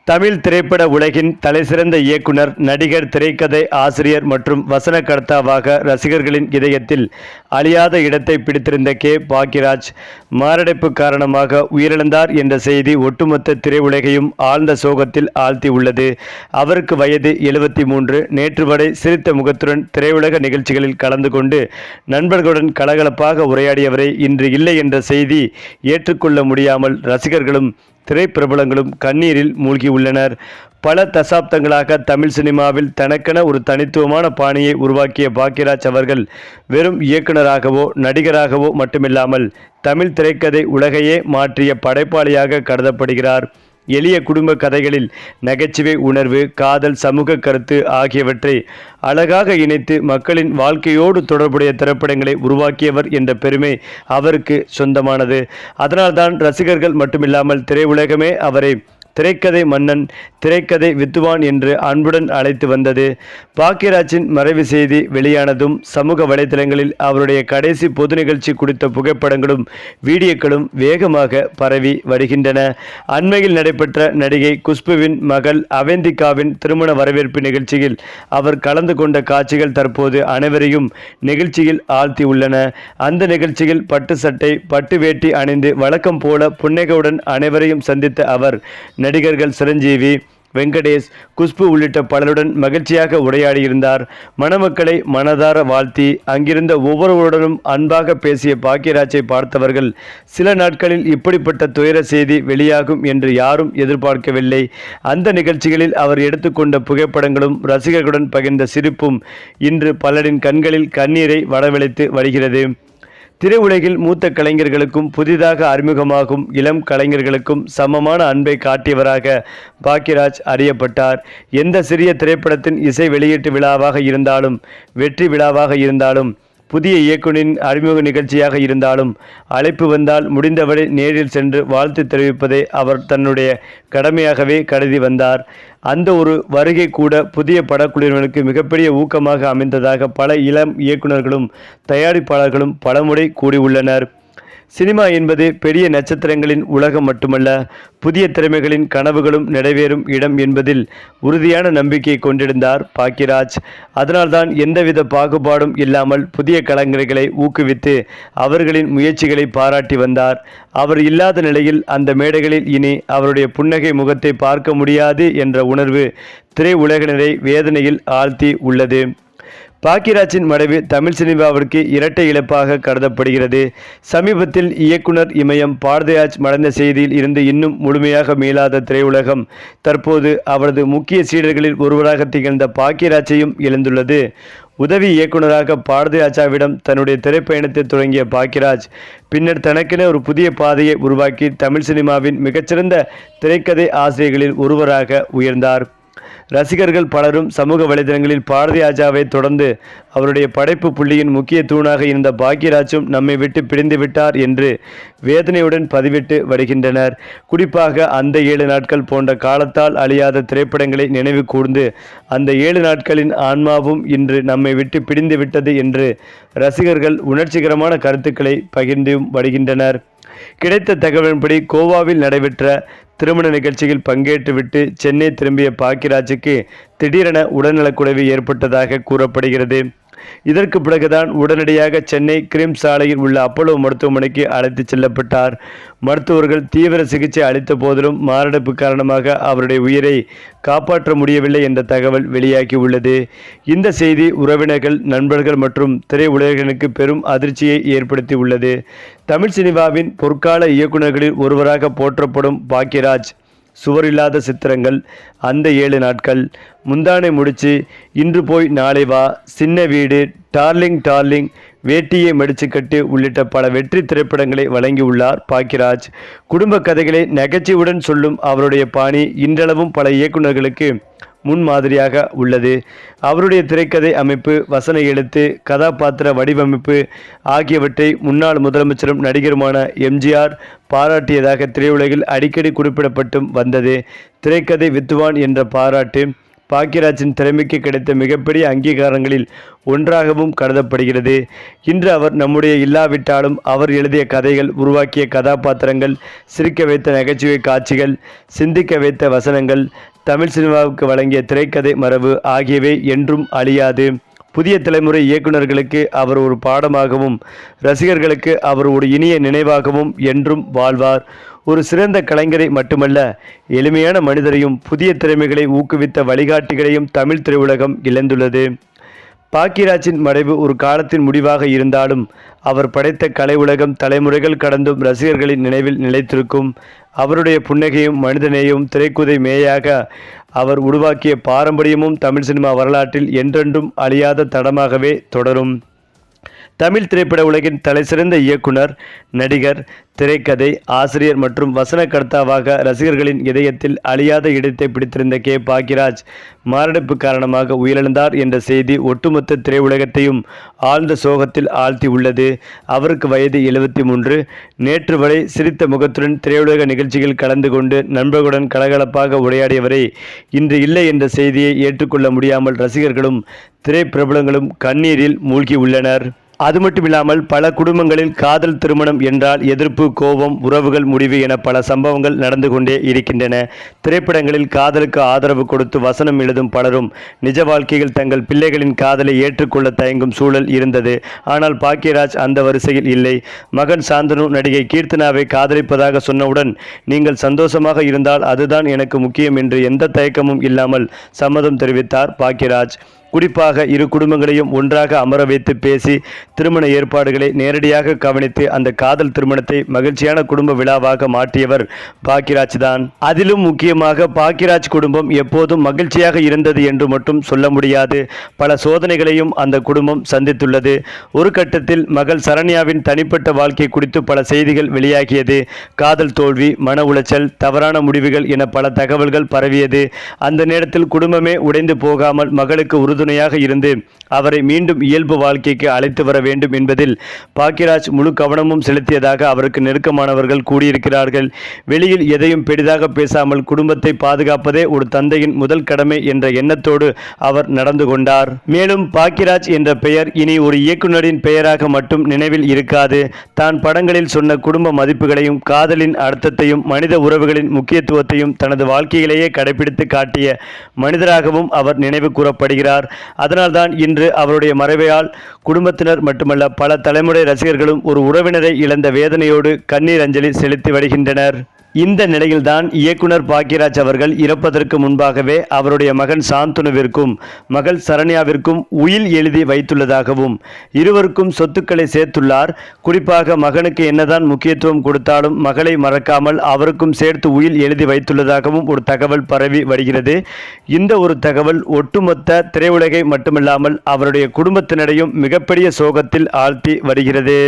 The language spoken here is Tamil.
தமிழ் திரைப்பட உலகின் தலைசிறந்த இயக்குனர், நடிகர், திரைக்கதை ஆசிரியர் மற்றும் வசனகர்த்தாவாக ரசிகர்களின் இதயத்தில் அழியாத இடத்தை பிடித்திருந்த பாக்யராஜ் மாரடைப்பு காரணமாக உயிரிழந்தார் என்ற செய்தி ஒட்டுமொத்த திரையுலகையும் ஆழ்ந்த சோகத்தில் ஆழ்த்தியுள்ளது. அவருக்கு வயது 73. நேற்று வரை சிரித்த முகத்துடன் திரையுலக நிகழ்ச்சிகளில் கலந்து கொண்டு நண்பர்களுடன் கலகலப்பாக உரையாடியவரை இன்று இல்லை என்ற செய்தி ஏற்றுக்கொள்ள முடியாமல் ரசிகர்களும் திரைப்பிரபலங்களும் கண்ணீரில் மூழ்கியுள்ளனர். பல தசாப்தங்களாக தமிழ் சினிமாவில் தனக்கென ஒரு தனித்துவமான பாணியை உருவாக்கிய பாக்யராஜ் அவர்கள் வெறும் இயக்குனராகவோ நடிகராகவோ மட்டுமில்லாமல் தமிழ் திரைக்கதை உலகையே மாற்றிய படைப்பாளியாக கருதப்படுகிறார். எளிய குடும்ப கதைகளில் நகைச்சுவை உணர்வு, காதல், சமூக கருத்து ஆகியவற்றை அழகாக இணைத்து மக்களின் வாழ்க்கையோடு தொடர்புடைய திரைப்படங்களை உருவாக்கியவர் என்ற பெருமை அவருக்கு சொந்தமானது. அதனால்தான் ரசிகர்கள் மட்டுமில்லாமல் திரையுலகமே அவரை திரைக்கதை மன்னன், திரைக்கதை வித்துவான் என்று அன்புடன் அழைத்து வந்தது. பாக்யராஜின் மறைவு செய்தி வெளியானதும் சமூக வலைதளங்களில் அவருடைய கடைசி பொது நிகழ்ச்சி குறித்த புகைப்படங்களும் வீடியோக்களும் வேகமாக பரவி வருகின்றன. அண்மையில் நடைபெற்ற நடிகை குஷ்புவின் மகள் அவந்திகாவின் திருமண வரவேற்பு நிகழ்ச்சியில் அவர் கலந்து கொண்ட காட்சிகள் தற்போது அனைவரையும் நிகழ்ச்சியில் ஆழ்த்தியுள்ளன. அந்த நிகழ்ச்சியில் பட்டு சட்டை, பட்டு வேட்டி அணிந்து வழக்கம் போல புன்னகையுடன் அனைவரையும் சந்தித்த அவர் நடிகர்கள் சிரஞ்சீவி, வெங்கடேஷ், குஷ்பு உள்ளிட்ட பலருடன் மகிழ்ச்சியாக உரையாடியிருந்தார். மணமக்களை மனதார வாழ்த்தி அங்கிருந்த ஒவ்வொருவருடனும் அன்பாக பேசிய பாக்யராஜை பார்த்தவர்கள் சில நாட்களில் இப்படிப்பட்ட துயர செய்தி வெளியாகும் என்று யாரும் எதிர்பார்க்கவில்லை. அந்த நிகழ்ச்சிகளில் அவர் எடுத்துக்கொண்ட புகைப்படங்களும் ரசிகர்களுடன் பகிர்ந்த சிரிப்பும் இன்று பலரின் கண்களில் கண்ணீரை வரவழைத்து வருகிறது. திரையுலகில் மூத்த கலைஞர்களுக்கும் புதிதாக அறிமுகமாகும் இளம் கலைஞர்களுக்கும் சமமான அன்பை காட்டியவராக பாக்யராஜ் அறியப்பட்டார். எந்த சிறிய திரைப்படத்தின் இசை வெளியீட்டு விழாவாக இருந்தாலும், வெற்றி விழாவாக இருந்தாலும், புதிய இயக்குனரின் அறிமுக நிகழ்ச்சியாக இருந்தாலும் அழைப்பு வந்தால் முடிந்தவரை நேரில் சென்று வாழ்த்து தெரிவிப்பதை அவர் தன்னுடைய கடமையாகவே கருதி வந்தார். அந்த ஒரு வருகை கூட புதிய படக்குழுவினருக்கு மிகப்பெரிய ஊக்கமாக அமைந்ததாக பல இளம் இயக்குநர்களும் தயாரிப்பாளர்களும் பலமுறை கூறியுள்ளனர். சினிமா என்பது பெரிய நட்சத்திரங்களின் உலகம் மட்டுமல்ல, புதிய திறமைகளின் கனவுகளும் நிறைவேறும் இடம் என்பதில் உறுதியான நம்பிக்கை கொண்டிருந்தார் பாக்யராஜ். அதனால்தான் எந்தவித பாகுபாடும் இல்லாமல் புதிய கலைஞர்களை ஊக்குவித்து அவர்களின் முயற்சிகளை பாராட்டி வந்தார். அவர் இல்லாத நிலையில் அந்த மேடைகளில் இனி அவருடைய புன்னகை முகத்தை பார்க்க முடியாது என்ற உணர்வு திரையுலகினரை வேதனையில் ஆழ்த்தி உள்ளது. பாக்யராஜின் மறைவு தமிழ் சினிமாவிற்கு இரட்டை இழப்பாக கருதப்படுகிறது. சமீபத்தில் இயக்குனர் இமயம் பாரதிராஜ் மறைந்த செய்தியில் இருந்து இன்னும் முழுமையாக மீளாத திரையுலகம் தற்போது அவரது முக்கிய சீடர்களில் ஒருவராக திகழ்ந்த பாக்யராஜையும் இழந்துள்ளது. உதவி இயக்குனராக பாரதிராஜாவிடம் தன்னுடைய திரைப்பயணத்தை தொடங்கிய பாக்யராஜ் பின்னர் தனக்கென ஒரு புதிய பாதையை உருவாக்கி தமிழ் சினிமாவின் மிகச்சிறந்த திரைக்கதை ஆசிரியர்களில் ஒருவராக உயர்ந்தார். ரசிகர்கள் பலரும் சமூக வலைதளங்களில் பாரதிராஜாவை தொடர்ந்து அவருடைய படைப்பு புள்ளியின் முக்கிய தூணாக இருந்த பாக்யராஜும் நம்மை விட்டு பிரிந்து விட்டார் என்று வேதனையுடன் பதிவிட்டு வருகின்றனர். குறிப்பாக அந்த 7 நாட்கள் போன்ற காலத்தால் அழியாத திரைப்படங்களை நினைவு கூர்ந்து அந்த 7 நாட்களின் ஆன்மாவும் இன்று நம்மை விட்டு பிரிந்து விட்டது என்று ரசிகர்கள் உணர்ச்சிகரமான கருத்துக்களை பகிர்ந்தும் வருகின்றனர். கிடைத்த தகவலின்படி கோவாவில் நடைபெற்ற திருமண நிகழ்ச்சியில் பங்கேற்றுவிட்டு சென்னை திரும்பிய பாக்யராஜுக்கு திடீரென உடல்நலக்குறைவு ஏற்பட்டதாக கூறப்படுகிறது. இதற்கு பிறகுதான் உடனடியாக சென்னை கிரீம் சாலையில் உள்ள அப்போலோ மருத்துவமனைக்கு அழைத்து செல்லப்பட்டார். மருத்துவர்கள் தீவிர சிகிச்சை அளித்த போதிலும் மாரடைப்பு காரணமாக அவருடைய உயிரை காப்பாற்ற முடியவில்லை என்ற தகவல் வெளியாகி உள்ளது. இந்த செய்தி உறவினர்கள், நண்பர்கள் மற்றும் திரையுலகினருக்கு பெரும் அதிர்ச்சியை ஏற்படுத்தி உள்ளது. தமிழ் சினிமாவின் பொற்கால இயக்குநர்களில் ஒருவராக போற்றப்படும் பாக்யராஜ் சுவரில்லாத சித்திரங்கள், அந்த 7 நாட்கள், முந்தானை முடிச்சு, இன்று போய் நாளை வா, சின்ன வீடு, டார்லிங் டார்லிங், வேட்டியை மடிச்சு கட்டு உள்ளிட்ட பல வெற்றி திரைப்படங்களை வழங்கியுள்ளார் பாக்யராஜ். குடும்ப கதைகளை நகைச்சுவுடன் சொல்லும் அவருடைய பாணி இன்றளவும் பல இயக்குநர்களுக்கு முன்மாதிரியாக உள்ளது. அவருடைய திரைக்கதை அமைப்பு, வசன எழுத்து, கதாபாத்திர வடிவமைப்பு ஆகியவற்றை முன்னாள் முதலமைச்சரும் நடிகருமான எம்ஜிஆர் பாராட்டியதாக திரையுலகில் அடிக்கடி குறிப்பிடப்பட்டும் வந்தது. திரைக்கதை வித்துவான் என்ற பாராட்டு பாக்கியராஜின் திறமைக்கு கிடைத்த மிகப்பெரிய அங்கீகாரங்களில் ஒன்றாகவும் கருதப்படுகிறது. இன்று அவர் நம்முடைய இல்லாவிட்டாலும் அவர் எழுதிய கதைகள், உருவாக்கிய கதாபாத்திரங்கள், சிரிக்க வைத்த நகைச்சுவை காட்சிகள், சிந்திக்க வைத்த வசனங்கள், தமிழ் சினிமாவுக்கு வழங்கிய திரைக்கதை மரபு ஆகியவை என்றும் அழியாது. புதிய தலைமுறை இயக்குநர்களுக்கு அவர் ஒரு பாடமாகவும், ரசிகர்களுக்கு அவர் ஒரு இனிய நினைவாகவும் என்றும் வாழ்வார். ஒரு சிறந்த கலைஞரை மட்டுமல்ல, எளிமையான மனிதரையும் புதிய திறமைகளை ஊக்குவித்த வழிகாட்டிகளையும் தமிழ் திரையுலகம் இழந்துள்ளது. பாக்கியராஜின் மறைவு ஒரு காலத்தின் முடிவாக இருந்தாலும் அவர் படைத்த கலை உலகம் தலைமுறைகள் கடந்தும் ரசிகர்களின் நினைவில் நிலைத்திருக்கும். அவருடைய புன்னகையும் மனிதநேயமும் திரைக்குதை மேயாக அவர் உருவாக்கிய பாரம்பரியமும் தமிழ் சினிமா வரலாற்றில் என்றென்றும் அழியாத தடமாகவே தொடரும். தமிழ் திரைப்பட உலகின் தலைசிறந்த இயக்குனர், நடிகர், திரைக்கதை ஆசிரியர் மற்றும் வசனகர்த்தாவாக ரசிகர்களின் இதயத்தில் அழியாத இடத்தை பிடித்திருந்த கே. பாக்கியராஜ் மாரடைப்பு காரணமாக உயிரிழந்தார் என்ற செய்தி ஒட்டுமொத்த திரையுலகத்தையும் ஆழ்ந்த சோகத்தில் ஆழ்த்தி உள்ளது. அவருக்கு வயது 73. நேற்று வரை சிரித்த முகத்துடன் திரையுலக நிகழ்ச்சிகள் கலந்து கொண்டு நண்பர்களுடன் கலகலப்பாக உரையாடியவரை இன்று இல்லை என்ற செய்தியை ஏற்றுக்கொள்ள முடியாமல் ரசிகர்களும் திரைப்பிரபலங்களும் கண்ணீரில் மூழ்கி உள்ளனர். அது மட்டுமில்லாமல் பல குடும்பங்களில் காதல் திருமணம் என்றால் எதிர்ப்பு, கோபம், உறவுகள் முடிவு என பல சம்பவங்கள் நடந்து கொண்டே இருக்கின்றன. திரைப்படங்களில் காதலுக்கு ஆதரவு கொடுத்து வசனம் எழுதும் பலரும் நிஜ வாழ்க்கையில் தங்கள் பிள்ளைகளின் காதலை ஏற்றுக்கொள்ள தயங்கும் சூழல் இருந்தது. ஆனால் பாக்கியராஜ் அந்த வரிசையில் இல்லை. மகன் சாந்தனு நடிகை கீர்த்தனாவை காதலிப்பதாக சொன்னவுடன், நீங்கள் சந்தோஷமாக இருந்தால் அதுதான் எனக்கு முக்கியம் என்று எந்த தயக்கமும் இல்லாமல் சம்மதம் தெரிவித்தார் பாக்கியராஜ். குறிப்பாக இரு குடும்பங்களையும் ஒன்றாக அமர வைத்து பேசி திருமண ஏற்பாடுகளை நேரடியாக கவனித்து அந்த காதல் திருமணத்தை மகிழ்ச்சியான குடும்ப விழாவாக மாற்றியவர் பாக்கியராஜ் தான். அதிலும் முக்கியமாக பாக்கியராஜ் குடும்பம் எப்போதும் மகிழ்ச்சியாக இருந்தது என்று மட்டும் சொல்ல முடியாது. பல சோதனைகளையும் அந்த குடும்பம் சந்தித்துள்ளது. ஒரு கட்டத்தில் மகள் சரண்யாவின் தனிப்பட்ட வாழ்க்கை குறித்து பல செய்திகள் வெளியாகியது. காதல் தோல்வி, மன உளைச்சல், தவறான முடிவுகள் என பல தகவல்கள் பரவியது. அந்த நேரத்தில் குடும்பமே உடைந்து போகாமல் மகளுக்கு உறுதுணையாக இருந்து அவரை மீண்டும் இயல்பு வாழ்க்கைக்கு அழைத்து வர வேண்டும் என்பதில் பாக்கியராஜ் முழு கவனமும் செலுத்தியதாக அவருக்கு நெருக்கமானவர்கள் கூறியிருக்கிறார்கள். வெளியில் எதையும் பெரிதாக பேசாமல் குடும்பத்தை பாதுகாப்பதே ஒரு தந்தையின் முதல் கடமை என்ற எண்ணத்தோடு அவர் நடந்து கொண்டார். மேலும் பாக்கியராஜ் என்ற பெயர் இனி ஒரு இயக்குநரின் பெயராக மட்டும் நினைவில் இருக்காது. தான் படங்களில் சொன்ன குடும்ப மதிப்புகளையும், காதலின் அர்த்தத்தையும், மனித உறவுகளின் முக்கியத்துவத்தையும் தனது வாழ்க்கையிலேயே கடைபிடித்து காட்டிய மனிதராகவும் அவர் நினைவு கூறப்படுகிறார். அதனால்தான் இன்று அவருடைய மறைவால் குடும்பத்தினர் மட்டுமல்ல பல தலைமுறை ரசிகர்களும் ஒரு உறவினரை இழந்த வேதனையோடு கண்ணீர் அஞ்சலி செலுத்தி வருகின்றனர். இந்த நிலையில்தான் இயக்குனர் பாக்கியராஜ் அவர்கள் இறப்பதற்கு முன்பாகவே அவருடைய மகன் சாந்தனுவிற்கும் மகள் சரண்யாவிற்கும் உயில் எழுதி வைத்துள்ளதாகவும், இருவருக்கும் சொத்துக்களை சேர்த்துள்ளார். குறிப்பாக மகனுக்கு என்னதான் முக்கியத்துவம் கொடுத்தாலும் மகளை மறக்காமல் அவருக்கும் சேர்த்து உயில் எழுதி வைத்துள்ளதாகவும் ஒரு தகவல் பரவி வருகிறது. இந்த ஒரு தகவல் ஒட்டுமொத்த திரையுலகை மட்டுமில்லாமல் அவருடைய குடும்பத்தினரையும் மிகப்பெரிய சோகத்தில் ஆழ்த்தி வருகிறது.